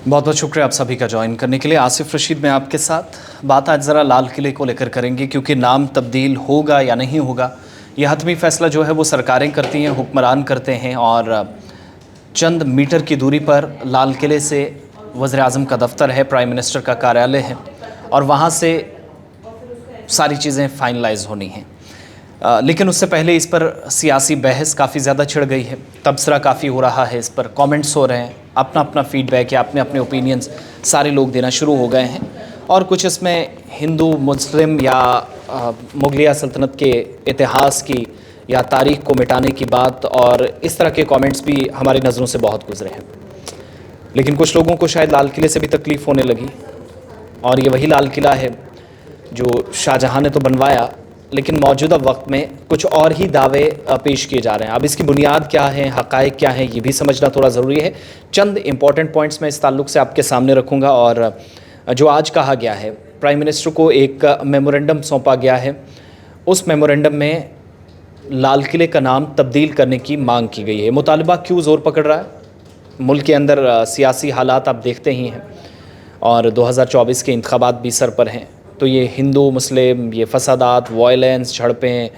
बहुत बहुत शुक्रिया आप सभी का ज्वाइन करने के लिए। आसिफ रशीद मैं आपके साथ बात आज ज़रा लाल किले को लेकर करेंगे, क्योंकि नाम तब्दील होगा या नहीं होगा यह हतमी फ़ैसला जो है वो सरकारें करती हैं, हुक्मरान करते हैं। और चंद मीटर की दूरी पर लाल किले से वज़ीर-ए-आज़म का दफ्तर है, प्राइम मिनिस्टर का कार्यालय है, और वहाँ से सारी चीज़ें फाइनलाइज होनी हैं। लेकिन उससे पहले इस पर सियासी बहस काफ़ी ज़्यादा छिड़ गई है, तबसरा काफ़ी हो रहा है, इस पर कमेंट्स हो रहे हैं, अपना अपना फीडबैक या अपने अपने ओपिनियंस सारे लोग देना शुरू हो गए हैं। और कुछ इसमें हिंदू मुस्लिम या मुगलिया सल्तनत के इतिहास की या तारीख़ को मिटाने की बात, और इस तरह के कमेंट्स भी हमारी नज़रों से बहुत गुजरे हैं। लेकिन कुछ लोगों को शायद लाल किले से भी तकलीफ़ होने लगी, और ये वही लाल किला है जो शाहजहाँ ने तो बनवाया, लेकिन मौजूदा वक्त में कुछ और ही दावे पेश किए जा रहे हैं। अब इसकी बुनियाद क्या है, हक़ाइक़ क्या हैं, ये भी समझना थोड़ा ज़रूरी है। चंद इंपॉर्टेंट पॉइंट्स मैं इस ताल्लुक़ से आपके सामने रखूँगा। और जो आज कहा गया है, प्राइम मिनिस्टर को एक मेमोरेंडम सौंपा गया है, उस मेमोरेंडम में लाल किले का नाम तब्दील करने की मांग की गई है। मुतालबा क्यों ज़ोर पकड़ रहा है? मुल्क के अंदर सियासी हालात आप देखते ही हैं, और 2024 के इंतखाबात भी सर पर हैं। तो ये हिंदू मुस्लिम, ये फसादात, वायलेंस, झड़पें,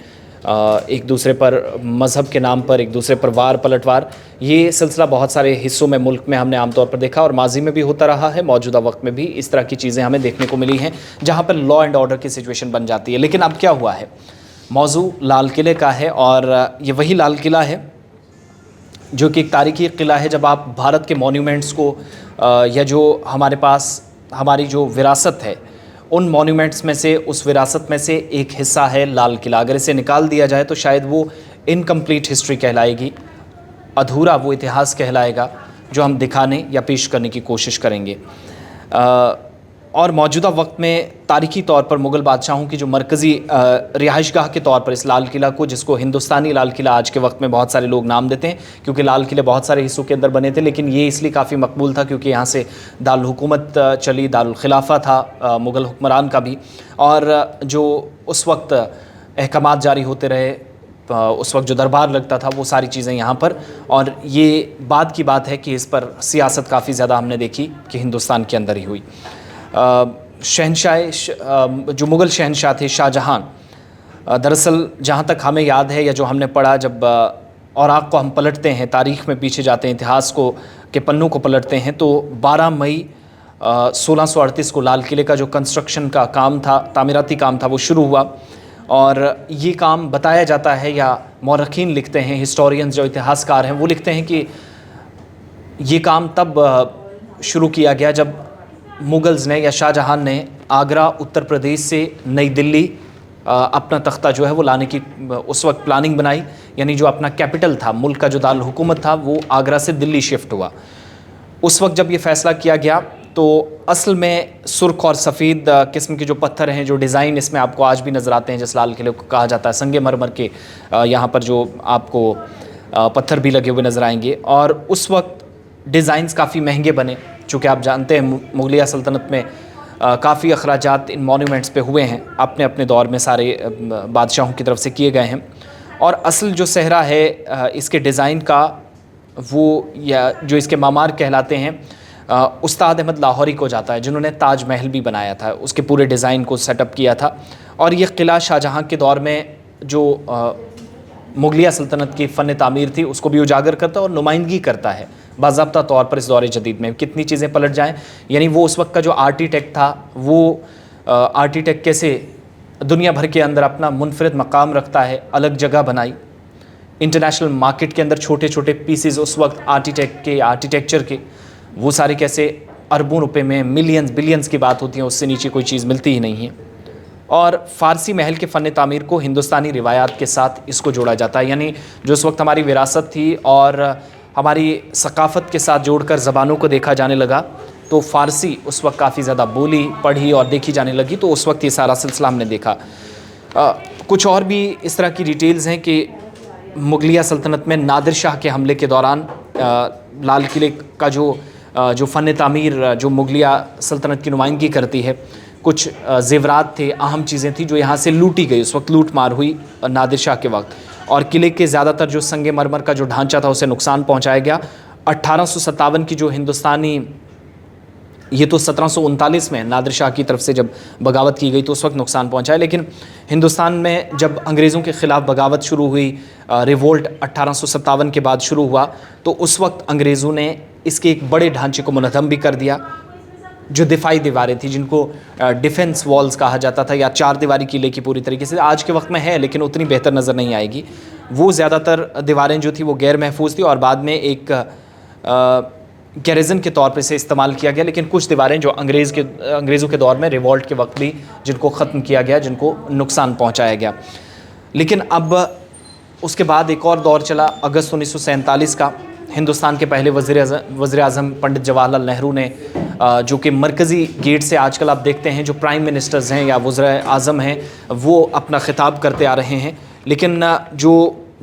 एक दूसरे पर मज़हब के नाम पर एक दूसरे पर वार पलटवार, ये सिलसिला बहुत सारे हिस्सों में मुल्क में हमने आमतौर पर देखा, और माजी में भी होता रहा है, मौजूदा वक्त में भी इस तरह की चीज़ें हमें देखने को मिली हैं, जहाँ पर लॉ एंड ऑर्डर की सिचुएशन बन जाती है। लेकिन अब क्या हुआ है? मौजू लाल किले का है, और ये वही लाल किला है जो कि एक तारीख़ी किला है। जब आप भारत के मॉन्यूमेंट्स को या जो हमारे पास हमारी जो विरासत है, उन मॉन्यूमेंट्स में से, उस विरासत में से एक हिस्सा है लाल किला। अगर इसे निकाल दिया जाए तो शायद वो इनकम्प्लीट हिस्ट्री कहलाएगी, अधूरा वो इतिहास कहलाएगा जो हम दिखाने या पेश करने की कोशिश करेंगे। और मौजूदा वक्त में तारीख़ी तौर पर मुग़ल बादशाहों की जो मरकज़ी रिहाइशगाह के तौर पर इस लाल किला को, जिसको हिंदुस्तानी लाल किला आज के वक्त में बहुत सारे लोग नाम देते हैं, क्योंकि लाल किले बहुत सारे हिस्सों के अंदर बने थे, लेकिन ये इसलिए काफ़ी मकबूल था क्योंकि यहाँ से दारुल हुकूमत चली, दारुल खिलाफा था मुग़ल हुक्मरान का भी। और जो उस वक्त अहकामात जारी होते रहे, उस वक्त जो दरबार लगता था, वो सारी चीज़ें यहाँ पर। और ये बाद की बात है कि इस पर सियासत काफ़ी ज़्यादा हमने देखी कि हिंदुस्तान के अंदर ही हुई। शहनशाह जो मुग़ल शहनशाह थे शाहजहाँ, दरअसल जहाँ तक हमें याद है या जो हमने पढ़ा, जब औराक़ को हम पलटते हैं, तारीख़ में पीछे जाते हैं, इतिहास को के पन्नों को पलटते हैं, तो 12 मई 1638 को लाल किले का जो कंस्ट्रक्शन का काम था, तामीराती काम था, वो शुरू हुआ। और ये काम बताया जाता है, या मौरख़ीन लिखते हैं, हिस्टोरियंस जो इतिहासकार हैं वो लिखते हैं कि ये काम तब शुरू किया गया जब मुग़ल्स ने या शाहजहाँ ने आगरा उत्तर प्रदेश से नई दिल्ली अपना तख्ता जो है वो लाने की उस वक्त प्लानिंग बनाई। यानी जो अपना कैपिटल था, मुल्क का जो दारुल हुकूमत था, वो आगरा से दिल्ली शिफ्ट हुआ। उस वक्त जब ये फ़ैसला किया गया तो असल में सुर्ख और सफ़ेद किस्म के जो पत्थर हैं, जो डिज़ाइन इसमें आपको आज भी नज़र आते हैं, जिस लाल किले को कहा जाता है, संगमरमर के यहाँ पर जो आपको पत्थर भी लगे हुए नज़र आएंगे। और उस वक्त डिज़ाइंस काफ़ी महंगे बने, चूँकि आप जानते हैं मुग़लिया सल्तनत में काफ़ी अखराजात इन मॉन्यूमेंट्स पे हुए हैं, अपने अपने दौर में सारे बादशाहों की तरफ से किए गए हैं। और असल जो सहरा है इसके डिज़ाइन का, वो या जो इसके मामार कहलाते हैं, उस्ताद अहमद लाहौरी को जाता है, जिन्होंने ताज महल भी बनाया था, उसके पूरे डिज़ाइन को सेटअप किया था। और ये क़िला शाहजहाँ के दौर में जो मुग़लिया सल्तनत की फ़न तामीर थी उसको भी उजागर करता है और नुमाइंदगी करता है बाज़ाब्ता तौर पर इस दौर जदीद में। कितनी चीज़ें पलट जाएँ, यानी वो उस वक्त का जो आर्किटेक्ट था, वो आर्किटेक्ट कैसे दुनिया भर के अंदर अपना मुनफरिद मकाम रखता है, अलग जगह बनाई, इंटरनेशनल मार्केट के अंदर छोटे छोटे पीसेस उस वक्त आर्किटेक्चर के, वो सारे कैसे अरबों रुपए में, मिलियंस बिलियंस की बात होती है, उससे नीचे कोई चीज़ मिलती ही नहीं है। और फ़ारसी महल के फ़न तामीर को हिंदुस्तानी रिवायात के साथ इसको जोड़ा जाता है, यानी जो उस वक्त हमारी विरासत थी और हमारी सकाफ़त के साथ जोड़कर ज़बानों को देखा जाने लगा, तो फ़ारसी उस वक्त काफ़ी ज़्यादा बोली, पढ़ी और देखी जाने लगी, तो उस वक्त ये सारा सिलसिला हमने देखा। कुछ और भी इस तरह की डिटेल्स हैं कि मुग़लिया सल्तनत में नादिर शाह के हमले के दौरान लाल किले का जो फ़न तामीर जो मुग़लिया सल्तनत की नुमाइंदगी करती है, कुछ ज़ेवरात थे, अहम चीज़ें थी जो यहाँ से लूटी गई। उस वक्त लूट मार हुई नादिर शाह के वक्त, और किले के ज़्यादातर जो संगमरमर का जो ढांचा था उसे नुकसान पहुँचाया गया। 1857 की जो हिंदुस्तानी ये तो 1739 में नादिर शाह की तरफ से जब बगावत की गई तो उस वक्त नुकसान पहुंचा है, लेकिन हिंदुस्तान में जब अंग्रेज़ों के ख़िलाफ़ बगावत शुरू हुई, रिवोल्ट 1857 के बाद शुरू हुआ, तो उस वक्त अंग्रेज़ों ने इसके एक बड़े ढांचे को मुनहदम भी कर दिया। जो दिफाई दीवारें थी, जिनको डिफेंस वॉल्स कहा जाता था, या चार दीवारी किले की पूरी तरीके से आज के वक्त में है लेकिन उतनी बेहतर नज़र नहीं आएगी, वो ज़्यादातर दीवारें जो थी वो गैर महफूज थी और बाद में एक गैरिजन के तौर पे से इस्तेमाल किया गया। लेकिन कुछ दीवारें जो अंग्रेज़ों के दौर में रिवॉल्ट के वक्त भी जिनको ख़त्म किया गया, जिनको नुकसान पहुँचाया गया। लेकिन अब उसके बाद एक और दौर चला, अगस्त 1947 का। हिंदुस्तान के पहले वज़ीर आज़म पंडित जवाहरलाल नेहरू ने, जो कि मरकज़ी गेट से आजकल आप देखते हैं जो प्राइम मिनिस्टर्स हैं या वज़ीर आज़म हैं वो अपना ख़िताब करते आ रहे हैं, लेकिन जो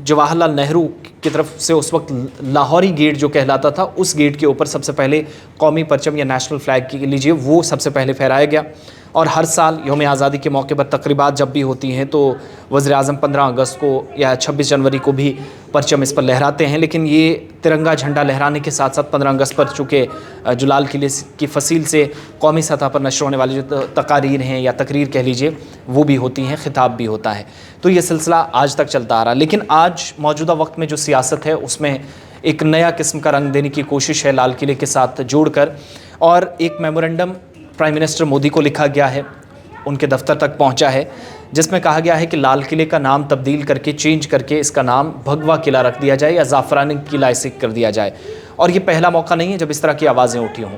जवाहरलाल नेहरू की तरफ से उस वक्त लाहौरी गेट जो कहलाता था, उस गेट के ऊपर सबसे पहले कौमी परचम या नेशनल फ्लैग की लीजिए वो सबसे पहले फहराया गया। और हर साल यौम आज़ादी के मौके पर तकरीबात जब भी होती हैं तो वज़ीर आज़म 15 अगस्त को या 26 जनवरी को भी परचम इस पर लहराते हैं। लेकिन ये तिरंगा झंडा लहराने के साथ साथ 15 अगस्त पर चूँकि जो लाल किले की फसील से कौमी सतह पर नशर होने वाली जो तकारीर हैं या तकरीर कह लीजिए वो भी होती हैं, ख़िताब भी होता है, तो ये सिलसिला आज तक चलता आ रहा। लेकिन आज मौजूदा वक्त में जो सियासत है उसमें एक नया किस्म का रंग देने की कोशिश है लाल किले के साथ जोड़कर, और एक मेमोरेंडम प्राइम मिनिस्टर मोदी को लिखा गया है, उनके दफ्तर तक पहुंचा है, जिसमें कहा गया है कि लाल किले का नाम तब्दील करके, चेंज करके इसका नाम भगवा किला रख दिया जाए या ज़ाफ़रानी किला ऐसे कर दिया जाए। और ये पहला मौका नहीं है जब इस तरह की आवाज़ें उठी हों।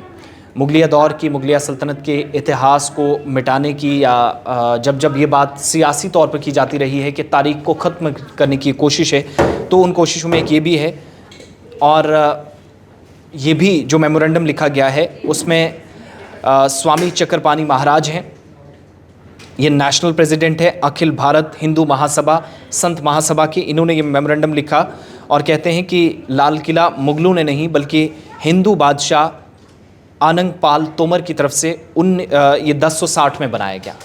मुगलिया दौर की, मुगलिया सल्तनत के इतिहास को मिटाने की या जब जब ये बात सियासी तौर पर की जाती रही है कि तारीख़ को ख़त्म करने की कोशिश है, तो उन कोशिशों में एक ये भी है। और ये भी जो मेमोरेंडम लिखा गया है उसमें स्वामी चक्रपाणी महाराज हैं, ये नेशनल प्रेसिडेंट है अखिल भारत हिंदू महासभा संत महासभा के। इन्होंने ये मेमोरेंडम लिखा और कहते हैं कि लाल किला मुगलों ने नहीं बल्कि हिंदू बादशाह आनंग पाल तोमर की तरफ से ये 1060 में बनाया गया।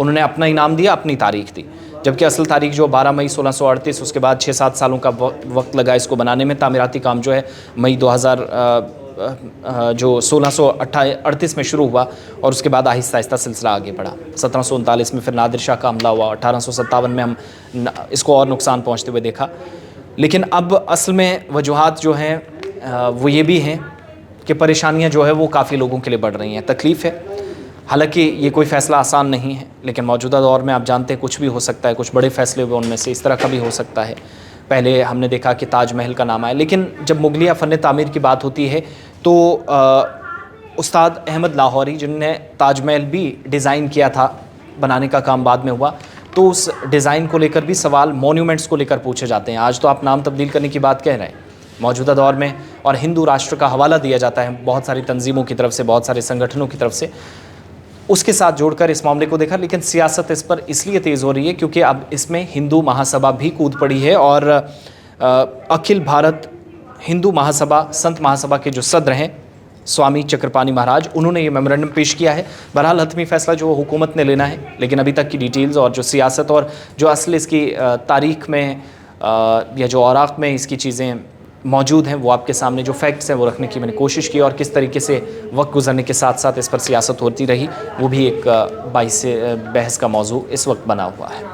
उन्होंने अपना इनाम दिया, अपनी तारीख दी, जबकि असल तारीख जो 12 मई 1638, उसके बाद 6-7 सालों का वक्त लगा इसको बनाने में। तामीराती काम जो है मई 2000 जो 1638 में शुरू हुआ और उसके बाद आहिस्ता आहिस्ता सिलसिला आगे बढ़ा। 1739 में फिर नादिर शाह का हमला हुआ, 1857 में हम इसको और नुकसान पहुंचते हुए देखा। लेकिन अब असल में वजूहात जो हैं वो ये भी हैं कि परेशानियां जो है वो काफ़ी लोगों के लिए बढ़ रही हैं, तकलीफ़ है। हालांकि ये कोई फ़ैसला आसान नहीं है, लेकिन मौजूदा दौर में आप जानते हैं कुछ भी हो सकता है, कुछ बड़े फ़ैसले हुए उनमें से इस तरह का भी हो सकता है। पहले हमने देखा कि ताजमहल का नाम आया, लेकिन जब मुगलिया फ़न तामीर की बात होती है तो उस्ताद अहमद लाहौरी जिनने ताजमहल भी डिज़ाइन किया था, बनाने का काम बाद में हुआ, तो उस डिज़ाइन को लेकर भी सवाल मॉन्यूमेंट्स को लेकर पूछे जाते हैं। आज तो आप नाम तब्दील करने की बात कह रहे हैं मौजूदा दौर में, और हिंदू राष्ट्र का हवाला दिया जाता है बहुत सारी तंजीमों की तरफ से, बहुत सारे संगठनों की तरफ से। उसके साथ जोड़कर इस मामले को देखा, लेकिन सियासत इस पर इसलिए तेज़ हो रही है क्योंकि अब इसमें हिंदू महासभा भी कूद पड़ी है। और अखिल भारत हिंदू महासभा संत महासभा के जो सदर हैं स्वामी चक्रपाणी महाराज, उन्होंने ये मेमोरेंडम पेश किया है। बहरहाल हतमी फ़ैसला जो हुकूमत ने लेना है, लेकिन अभी तक की डिटेल्स और जो सियासत और जो असल इसकी तारीख़ में या जो औराक़ में इसकी चीज़ें मौजूद हैं वो आपके सामने जो फैक्ट्स हैं वो रखने की मैंने कोशिश की, और किस तरीके से वक्त गुजरने के साथ साथ इस पर सियासत होती रही वो भी एक बाइस बहस का मौजू इस वक्त बना हुआ है।